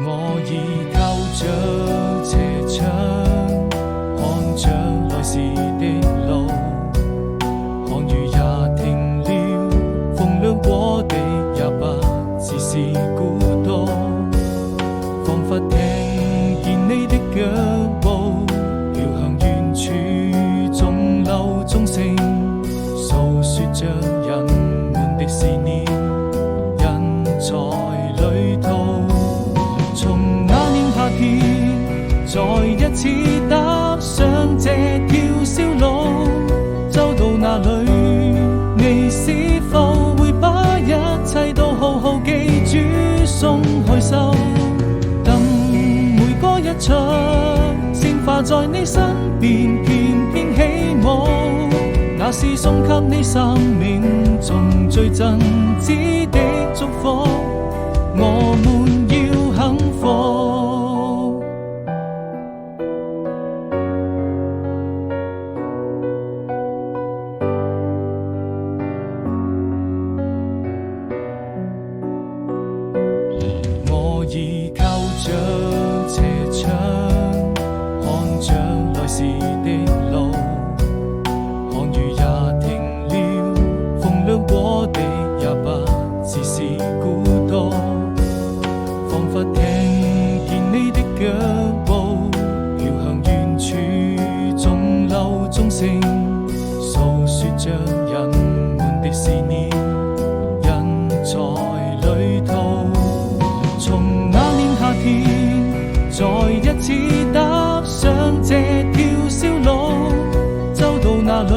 我倚靠着斜窗，看着來時的路，看雨也停了，風涼過地也不只是孤獨，彷彿聽見你的腳步飄向遠處，鐘樓鐘聲訴說着人們的思念，人在旅途。從那年夏天，再一次踏上這條小路，走到哪裏，你是否會把一切都好好記住，鬆開手，等每個一場鮮花在你身邊翩翩起舞，那是送給你生命中最真摯的祝福，我們要幸福。我倚靠着斜窗，看着來時的路，看雨也停了，風涼過地也不只是孤獨，彷彿聽見你的腳步飄向遠處，鐘樓鐘聲訴說着人們的思念，人在旅途。從那年夏天，再一次踏上這條小路，走到哪裏，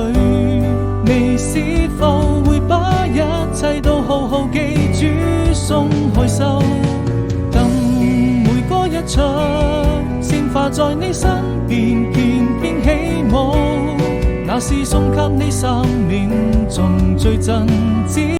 你是否會把一切都好好記住，鬆開手，等每個一場鮮花在你身邊翩翩起舞，那是送給你生命中最真摯。